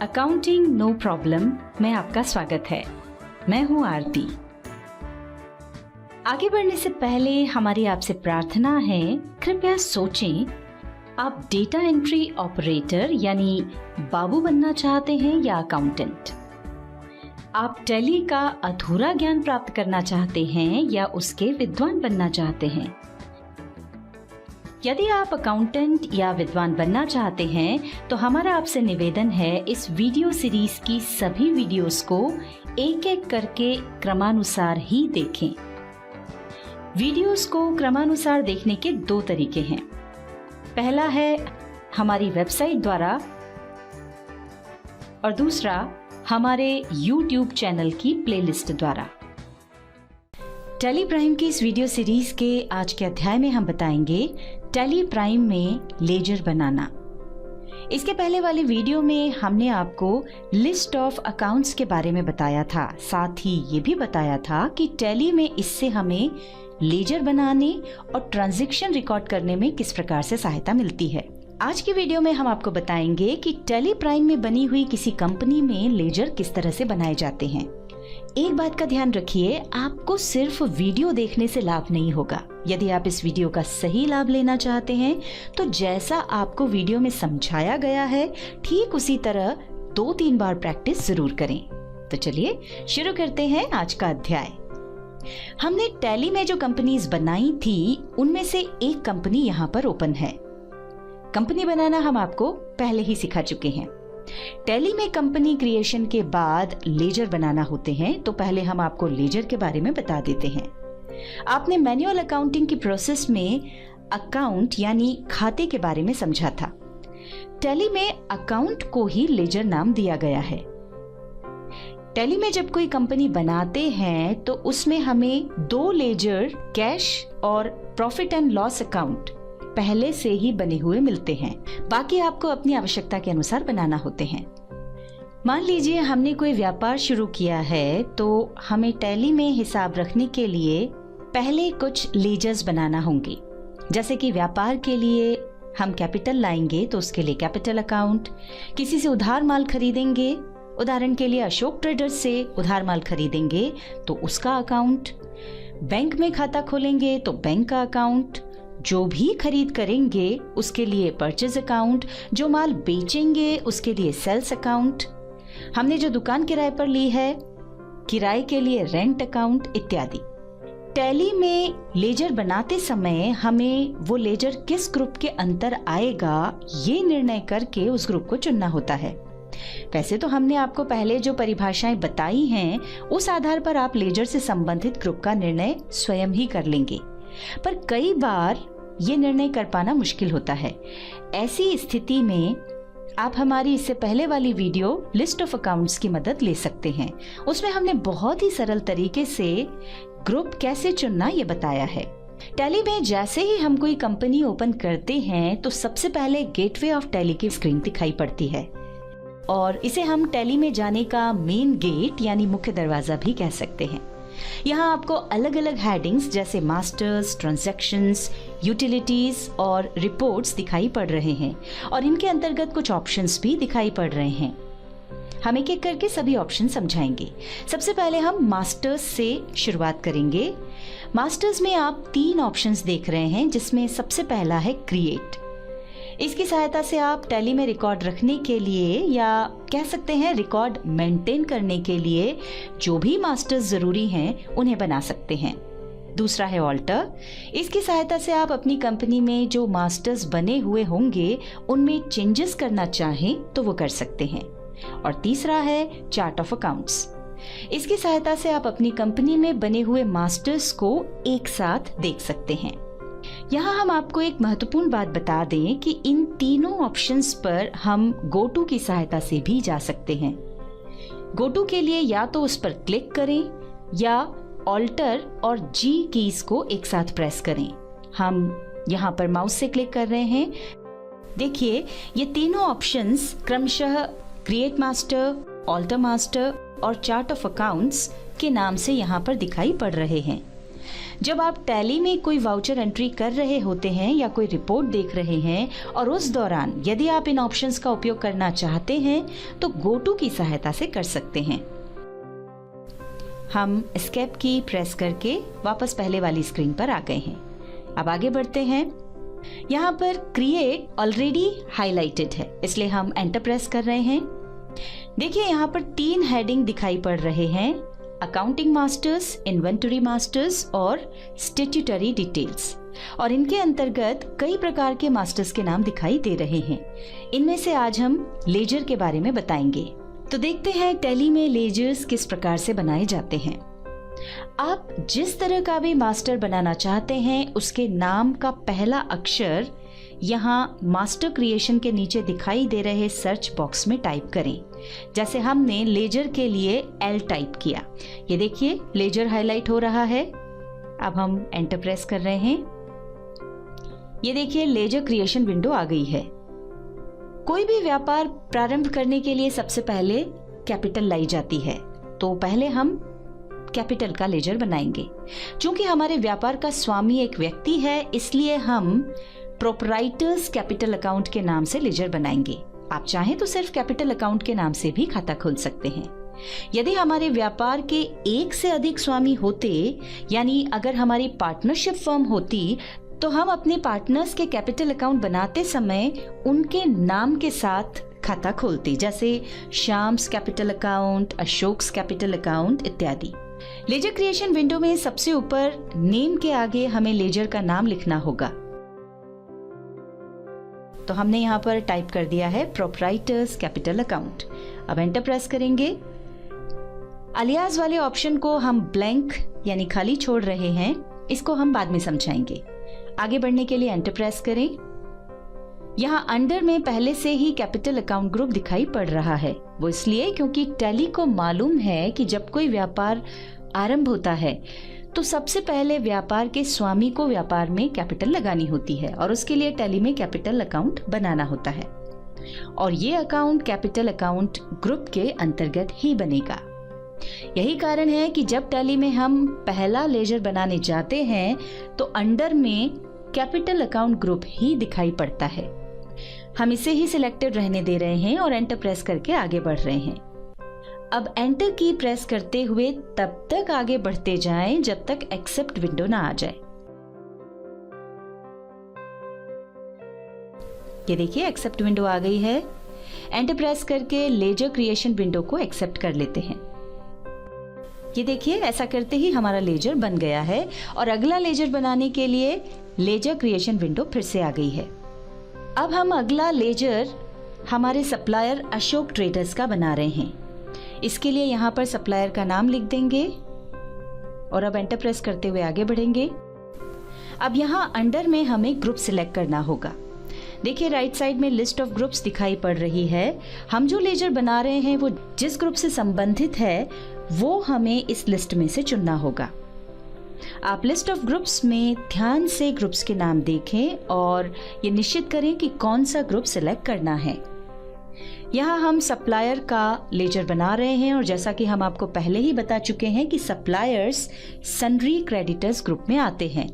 Accounting no problem में आपका स्वागत है। मैं हूं आरती। आगे बढ़ने से पहले हमारी आपसे प्रार्थना है, कृपया सोचें, आप डेटा एंट्री ऑपरेटर यानी बाबू बनना चाहते हैं या अकाउंटेंट? आप टैली का अधूरा ज्ञान प्राप्त करना चाहते हैं या उसके विद्वान बनना चाहते हैं? यदि आप अकाउंटेंट या विद्वान बनना चाहते हैं तो हमारा आपसे निवेदन है, इस वीडियो सीरीज की सभी वीडियोस को एक एक करके क्रमानुसार ही देखें। वीडियोस को क्रमानुसार देखने के दो तरीके हैं। पहला है हमारी वेबसाइट द्वारा और दूसरा हमारे YouTube चैनल की प्लेलिस्ट द्वारा। टैली प्राइम की इस वीडियो सीरीज के आज के अध्याय में हम बताएंगे टैली प्राइम में लेजर बनाना। इसके पहले वाले वीडियो में हमने आपको लिस्ट ऑफ अकाउंट्स के बारे में बताया था, साथ ही ये भी बताया था कि टैली में इससे हमें लेजर बनाने और ट्रांजैक्शन रिकॉर्ड करने में किस प्रकार से सहायता मिलती है। आज की वीडियो में हम आपको बताएंगे कि टैली प्राइम में बनी हुई किसी कंपनी में लेजर किस तरह से बनाए जाते हैं। एक बात का ध्यान रखिए, आपको सिर्फ वीडियो देखने से लाभ नहीं होगा। यदि आप इस वीडियो का सही लाभ लेना चाहते हैं तो जैसा आपको वीडियो में समझाया गया है ठीक उसी तरह 2-3 बार प्रैक्टिस जरूर करें। तो चलिए शुरू करते हैं आज का अध्याय। हमने टैली में जो कंपनीज बनाई थी उनमें से एक कंपनी यहाँ पर ओपन है। कंपनी बनाना हम आपको पहले ही सिखा चुके हैं। टैली में कंपनी क्रिएशन के बाद लेजर बनाना होते हैं, तो पहले हम आपको लेजर के बारे में बता देते हैं। आपने मैनुअल अकाउंटिंग की प्रोसेस में अकाउंट यानी खाते के बारे में समझा था। टैली में अकाउंट को ही लेजर नाम दिया गया है। टैली में जब कोई कंपनी बनाते हैं तो उसमें हमें 2 लेजर, कैश और प्रॉफिट एंड लॉस अकाउंट पहले से ही बने हुए मिलते हैं। बाकी आपको अपनी आवश्यकता के अनुसार बनाना होते हैं। मान लीजिए हमने कोई व्यापार शुरू किया है तो हमें टैली में हिसाब रखने के लिए पहले कुछ लेजर्स बनाना होंगे। जैसे कि व्यापार के लिए हम कैपिटल लाएंगे तो उसके लिए कैपिटल अकाउंट, किसी से उधार माल खरीदेंगे, उदाहरण के लिए अशोक ट्रेडर्स से उधार माल खरीदेंगे तो उसका अकाउंट, बैंक में खाता खोलेंगे तो बैंक का अकाउंट, जो भी खरीद करेंगे उसके लिए परचेज अकाउंट, जो माल बेचेंगे उसके लिए सेल्स अकाउंट, हमने जो दुकान किराए पर ली है किराए के लिए रेंट अकाउंट इत्यादि। टैली में लेजर बनाते समय हमें वो लेजर किस ग्रुप के अंतर आएगा ये निर्णय करके उस ग्रुप को चुनना होता है। वैसे तो हमने आपको पहले जो परिभाषाएं बताई हैं उस आधार पर आप लेजर से संबंधित ग्रुप का निर्णय स्वयं ही कर लेंगे, पर कई बार ये निर्णय कर पाना मुश्किल होता है। ऐसी स्थिति में आप हमारी इससे पहले वाली वीडियो लिस्ट ऑफ अकाउंट्स की मदद ले सकते हैं। उसमें हमने बहुत ही सरल तरीके से ग्रुप कैसे चुनना ये बताया है। टैली में जैसे ही हम कोई कंपनी ओपन करते हैं तो सबसे पहले गेटवे ऑफ टैली की स्क्रीन दिखाई पड़ती है और इसे हम टैली में जाने का मेन गेट यानी मुख्य दरवाजा भी कह सकते हैं। यहाँ आपको अलग अलग हेडिंग्स जैसे मास्टर्स, ट्रांजैक्शंस, यूटिलिटीज और रिपोर्ट्स दिखाई पड़ रहे हैं और इनके अंतर्गत कुछ ऑप्शंस भी दिखाई पड़ रहे हैं। हम एक एक करके सभी ऑप्शन समझाएंगे। सबसे पहले हम मास्टर्स से शुरुआत करेंगे। मास्टर्स में आप 3 ऑप्शंस देख रहे हैं, जिसमें सबसे पहला है क्रिएट। इसकी सहायता से आप टैली में रिकॉर्ड रखने के लिए या कह सकते हैं रिकॉर्ड मेंटेन करने के लिए जो भी मास्टर्स जरूरी हैं उन्हें बना सकते हैं। दूसरा है ऑल्टर। इसकी सहायता से आप अपनी कंपनी में जो मास्टर्स बने हुए होंगे उनमें चेंजेस करना चाहें तो वो कर सकते हैं। और तीसरा है चार्ट ऑफ अकाउंट्स। इसकी सहायता से आप अपनी कंपनी में बने हुए मास्टर्स को एक साथ देख सकते हैं। यहाँ हम आपको एक महत्वपूर्ण बात बता दें कि इन तीनों ऑप्शंस पर हम गो टू की सहायता से भी जा सकते हैं। गो टू के लिए या तो उस पर क्लिक करें या ऑल्टर और जी कीज को एक साथ प्रेस करें। हम यहाँ पर माउस से क्लिक कर रहे हैं। देखिए ये तीनों ऑप्शंस क्रमशः क्रिएट मास्टर, ऑल्टर मास्टर और चार्ट ऑफ अकाउंट्स के नाम से यहाँ पर दिखाई पड़ रहे हैं। जब आप टैली में कोई वाउचर एंट्री कर रहे होते हैं या कोई रिपोर्ट देख रहे हैं और उस दौरान यदि आप इन ऑप्शंस का उपयोग करना चाहते हैं तो गो टू की सहायता से कर सकते हैं। हम एस्केप की प्रेस करके वापस पहले वाली स्क्रीन पर आ गए हैं। अब आगे बढ़ते हैं। यहाँ पर क्रिएट ऑलरेडी हाईलाइटेड है, इसलिए हम एंटर प्रेस कर रहे हैं। देखिए यहाँ पर 3 हेडिंग दिखाई पड़ रहे हैं, अकाउंटिंग मास्टर्स, इन्वेंटरी मास्टर्स और स्टैट्यूटरी डिटेल्स, और इनके अंतर्गत कई प्रकार के मास्टर्स के नाम दिखाई दे रहे हैं। इनमें से आज हम लेजर के बारे में बताएंगे। तो देखते हैं टैली में लेजर्स किस प्रकार से बनाए जाते हैं। आप जिस तरह का भी मास्टर बनाना चाहते हैं उसके नाम का पहला अक्षर यहाँ मास्टर क्रिएशन के नीचे दिखाई दे रहे सर्च बॉक्स में टाइप करें। जैसे हमने लेजर के लिए L टाइप किया, ये देखिए लेजर हाईलाइट हो रहा है। अब हम एंटर प्रेस कर रहे हैं। ये देखिए लेजर क्रिएशन विंडो आ गई है। कोई भी व्यापार प्रारंभ करने के लिए सबसे पहले कैपिटल लाई जाती है, तो पहले हम कैपिटल का लेजर बनाएंगे। क्योंकि हमारे व्यापार का स्वामी एक व्यक्ति है, इसलिए हम प्रोपराइटर्स कैपिटल अकाउंट के नाम से लेजर बनाएंगे। आप चाहें तो सिर्फ कैपिटल अकाउंट के नाम से भी खाता खोल सकते हैं। यदि हमारे व्यापार के एक से अधिक स्वामी होते, यानी अगर हमारी पार्टनरशिप फर्म होती, तो हम अपने पार्टनर्स के कैपिटल अकाउंट बनाते समय उनके नाम के साथ खाता खोलते, जैसे Shyam's capital account, Ashok's capital account इत्यादि। लेजर क्रिएशन विंडो में सबसे ऊपर नेम के आगे हमें लेजर का नाम लिखना होगा। तो हमने यहाँ पर टाइप कर दिया है प्रोपराइटर्स कैपिटल अकाउंट। अब एंटर प्रेस करेंगे। अलियास वाले ऑप्शन को हम ब्लैंक यानी खाली छोड़ रहे हैं, इसको हम बाद में समझाएंगे। आगे बढ़ने के लिए एंटर प्रेस करें। यहाँ अंडर में पहले से ही कैपिटल अकाउंट ग्रुप दिखाई पड़ रहा है। वो इसलिए क्योंकि टैली को मालूम है कि जब कोई व्यापार आरंभ होता है तो सबसे पहले व्यापार के स्वामी को व्यापार में कैपिटल लगानी होती है, और उसके लिए टैली में कैपिटल अकाउंट बनाना होता है, और ये अकाउंट कैपिटल अकाउंट ग्रुप के अंतर्गत ही बनेगा। यही कारण है कि जब टैली में हम पहला लेजर बनाने जाते हैं तो अंडर में कैपिटल अकाउंट ग्रुप ही दिखाई पड़ता है। हम इसे ही सिलेक्टेड रहने दे रहे हैं और एंटर प्रेस करके आगे बढ़ रहे हैं। अब एंटर की प्रेस करते हुए तब तक आगे बढ़ते जाएं जब तक एक्सेप्ट विंडो ना आ जाए। ये देखिए एक्सेप्ट विंडो आ गई है। एंटर प्रेस करके लेजर क्रिएशन विंडो को एक्सेप्ट कर लेते हैं। ये देखिए ऐसा करते ही हमारा लेजर बन गया है, और अगला लेजर बनाने के लिए लेजर क्रिएशन विंडो फिर से आ गई है। अब हम अगला लेजर हमारे सप्लायर अशोक ट्रेडर्स का बना रहे हैं। इसके लिए यहाँ पर सप्लायर का नाम लिख देंगे और अब एंटर प्रेस करते हुए आगे बढ़ेंगे। अब यहाँ अंडर में हमें ग्रुप सिलेक्ट करना होगा। देखिए राइट साइड में लिस्ट ऑफ ग्रुप्स दिखाई पड़ रही है। हम जो लेजर बना रहे हैं वो जिस ग्रुप से संबंधित है वो हमें इस लिस्ट में से चुनना होगा। आप लिस्ट ऑफ ग्रुप्स में ध्यान से ग्रुप्स के नाम देखें और ये निश्चित करें कि कौन सा ग्रुप सिलेक्ट करना है। यहाँ हम सप्लायर का लेजर बना रहे हैं, और जैसा कि हम आपको पहले ही बता चुके हैं कि सप्लायर्स सन्ड्री क्रेडिटर्स ग्रुप में आते हैं।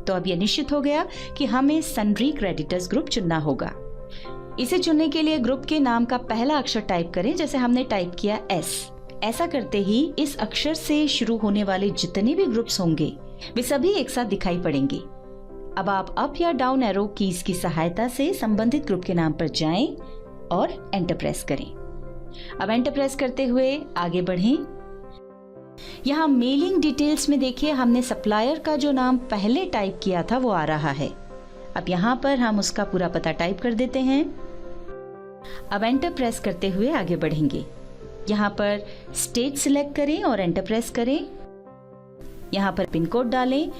तो अब यह निश्चित हो गया कि हमें सन्ड्री क्रेडिटर्स ग्रुप चुनना होगा। इसे चुनने के लिए ग्रुप के नाम का पहला अक्षर टाइप करें, जैसे हमने टाइप किया S। ऐसा करते ही इस अक्षर से शुरू होने वाले जितने भी ग्रुप्स होंगे वे सभी एक साथ दिखाई पड़ेंगे। अब आप अप या डाउन एरो कीज की सहायता से संबंधित ग्रुप के नाम पर जाएं और एंटर प्रेस करें। अब एंटर प्रेस करते हुए आगे बढ़ें। यहाँ मेलिंग डिटेल्स में देखिए हमने सप्लायर का जो नाम पहले टाइप किया था वो आ रहा है। अब यहाँ पर हम उसका पूरा पता टाइप कर देते हैं। अब एंटर प्रेस करते हुए आगे बढ़ेंगे। यहाँ पर स्टेट सिलेक्ट करें और एंटर प्रेस करें। यहाँ पर पिन कोड डालें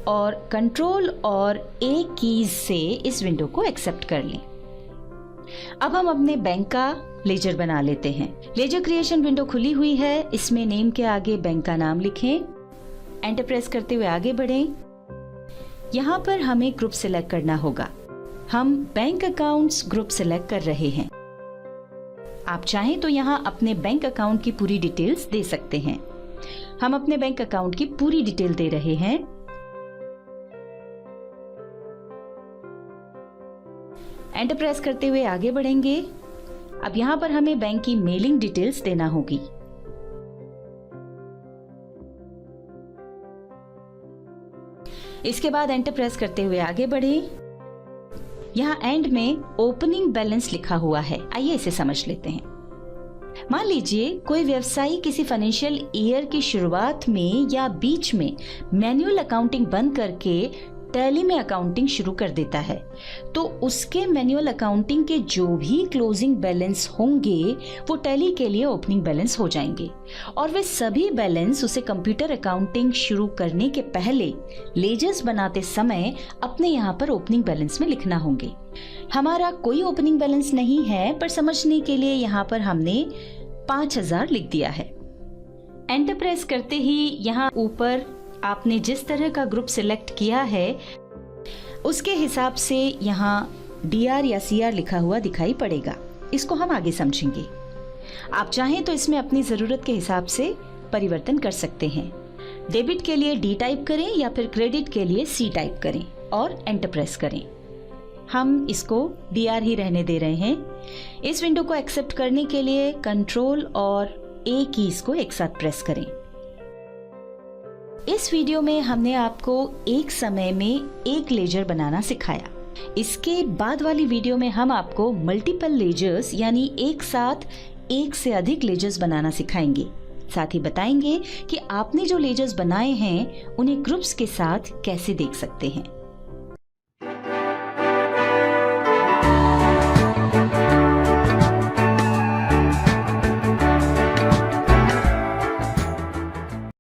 और कंट्रोल और A कीज से इस विंडो को एक्सेप्ट कर लें। अब हम अपने बैंक का लेजर बना लेते हैं। लेजर क्रिएशन विंडो खुली हुई है, इसमें नेम के आगे बैंक का नाम लिखें। एंटर प्रेस करते हुए आगे बढ़ें। यहाँ पर हमें ग्रुप सिलेक्ट करना होगा। हम बैंक अकाउंट्स ग्रुप सिलेक्ट कर रहे हैं। आप चाहें तो यहाँ अपने बैंक अकाउंट की पूरी डिटेल्स दे सकते हैं। हम अपने बैंक अकाउंट की पूरी डिटेल दे रहे हैं। एंटर प्रेस करते हुए आगे बढ़ेंगे। अब यहाँ पर हमें बैंक की मेलिंग डिटेल्स देना होगी। इसके बाद एंटर प्रेस करते हुए आगे बढ़ें। यहाँ एंड में ओपनिंग बैलेंस लिखा हुआ है, आइए इसे समझ लेते हैं। मान लीजिए कोई व्यवसायी किसी फाइनेंशियल ईयर की शुरुआत में या बीच में मैनुअल अकाउंटिंग बंद करके टैली में अकाउंटिंग शुरू कर देता है, तो उसके मैनुअल अकाउंटिंग के जो भी क्लोजिंग बैलेंस होंगे वो टैली के लिए ओपनिंग बैलेंस हो जाएंगे और वे सभी बैलेंस उसे कंप्यूटर अकाउंटिंग शुरू करने के पहले लेजर्स बनाते समय अपने यहाँ पर ओपनिंग बैलेंस में लिखना होंगे। हमारा कोई ओपनिंग बैलेंस नहीं है, पर समझने के लिए यहाँ पर हमने 5000 लिख दिया है। एंटर प्रेस करते ही यहाँ ऊपर आपने जिस तरह का ग्रुप सिलेक्ट किया है उसके हिसाब से यहाँ DR या CR लिखा हुआ दिखाई पड़ेगा। इसको हम आगे समझेंगे। आप चाहें तो इसमें अपनी ज़रूरत के हिसाब से परिवर्तन कर सकते हैं। डेबिट के लिए D टाइप करें या फिर क्रेडिट के लिए C टाइप करें और एंटर प्रेस करें। हम इसको DR ही रहने दे रहे हैं। इस विंडो को एक्सेप्ट करने के लिए कंट्रोल और A कीज को एक साथ प्रेस करें। इस वीडियो में हमने आपको एक समय में एक लेजर बनाना सिखाया। इसके बाद वाली वीडियो में हम आपको मल्टीपल लेजर्स यानी एक साथ एक से अधिक लेजर्स बनाना सिखाएंगे। साथ ही बताएंगे कि आपने जो लेजर्स बनाए हैं उन्हें ग्रुप्स के साथ कैसे देख सकते हैं।